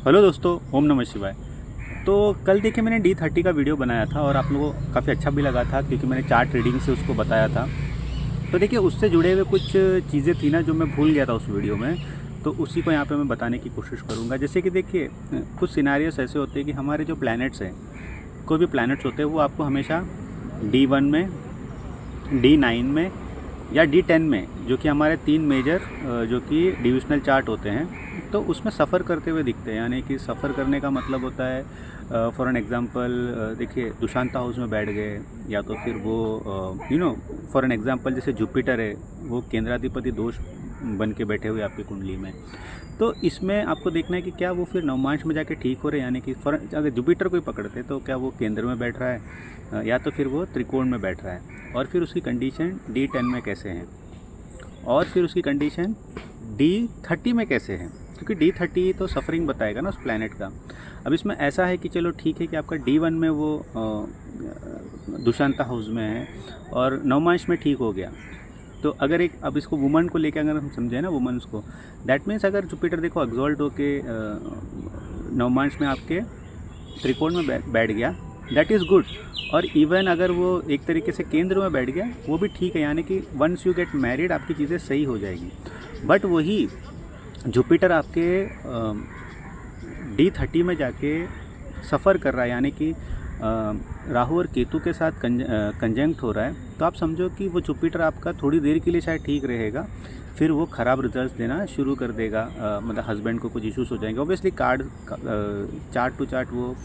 Hello दोस्तों, ओम नमः शिवाय। तो कल देखिए मैंने D30 का वीडियो बनाया था और आप लोगों को काफ़ी अच्छा भी लगा था क्योंकि मैंने चार्ट रीडिंग से उसको बताया था। तो देखिए उससे जुड़े हुए कुछ चीज़ें थी ना जो मैं भूल गया था उस वीडियो में, तो उसी को यहाँ पे मैं बताने की कोशिश करूँगा। जैसे कि देखिए कुछ सिनारियोस ऐसे होते हैं कि हमारे जो प्लैनेट्स हैं, कोई भी प्लैनेट्स होते हैं वो आपको हमेशा D1 में, D9 में या D10 में, जो कि हमारे तीन मेजर जो कि डिविजनल चार्ट होते हैं, तो उसमें सफ़र करते हुए दिखते हैं। यानी कि सफ़र करने का मतलब होता है फॉर एन एग्ज़ाम्पल देखिए दुशांता हाउस में बैठ गए, या तो फिर वो फॉर एन एग्ज़ाम्पल जैसे जुपिटर है वो केंद्राधिपति दोष बन के बैठे हुए आपकी कुंडली में। तो इसमें आपको देखना है कि क्या वो फिर नवमांश में जाके ठीक हो रहे हैं। यानी कि फॉर अगर जुपिटर को ही पकड़ते तो क्या वो केंद्र में बैठ रहा है या तो फिर वो त्रिकोण में बैठ रहा है, और फिर उसकी कंडीशन D10 में कैसे हैं, और फिर उसकी कंडीशन D30 में कैसे है, क्योंकि D30 तो सफरिंग बताएगा ना उस प्लैनेट का। अब इसमें ऐसा है कि चलो ठीक है कि आपका D1 में वो दुशांता हाउस में है और नवमांश में ठीक हो गया। तो अगर एक अब इसको वुमन को लेकर अगर हम समझें ना, वुमेंस को, दैट मीन्स अगर जुपिटर देखो एग्जॉल्ट होके नवमांश में आपके त्रिकोण में बैठ गया, दैट इज़ गुड। और इवन अगर वो एक तरीके से केंद्र में बैठ गया वो भी ठीक है, यानी कि वंस यू गेट मैरिड आपकी चीज़ें सही हो जाएगी। बट वही जुपिटर आपके D30 में जाके सफ़र कर रहा है, यानी कि राहु और केतु के साथ कंजंक्ट हो रहा है, तो आप समझो कि वो जुपिटर आपका थोड़ी देर के लिए शायद ठीक रहेगा, फिर वो ख़राब रिजल्ट्स देना शुरू कर देगा। मतलब हस्बैंड को कुछ इश्यूज हो जाएंगे। ऑब्वियसली चार्ट टू चार्ट वो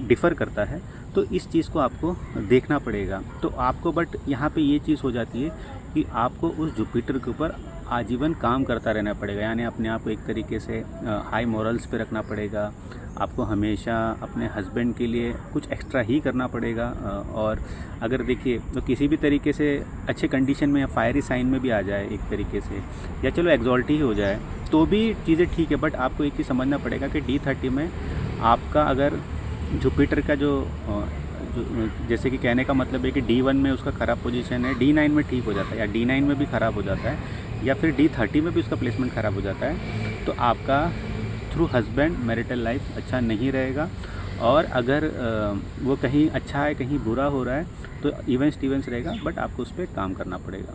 डिफ़र करता है, तो इस चीज़ को आपको देखना पड़ेगा। तो आपको बट यहाँ पे ये चीज़ हो जाती है कि आपको उस जुपिटर के ऊपर आजीवन काम करता रहना पड़ेगा, यानी अपने आप को एक तरीके से हाई मॉरल्स पे रखना पड़ेगा। आपको हमेशा अपने हस्बैंड के लिए कुछ एक्स्ट्रा ही करना पड़ेगा। और अगर देखिए तो किसी भी तरीके से अच्छे कंडीशन में या फायरी साइन में भी आ जाए एक तरीके से, या चलो एग्जॉल्ट ही हो जाए, तो भी चीज़ें ठीक है। बट आपको एक चीज़ समझना पड़ेगा कि D30 में आपका अगर जुपिटर का जो जैसे कि कहने का मतलब है कि D1 में उसका ख़राब पोजीशन है, D9 में ठीक हो जाता है, या D9 में भी ख़राब हो जाता है, या फिर D30 में भी उसका प्लेसमेंट ख़राब हो जाता है, तो आपका थ्रू हस्बैंड मैरिटल लाइफ अच्छा नहीं रहेगा। और अगर वो कहीं अच्छा है कहीं बुरा हो रहा है तो इवेंट्स रहेगा, बट आपको उस पर काम करना पड़ेगा।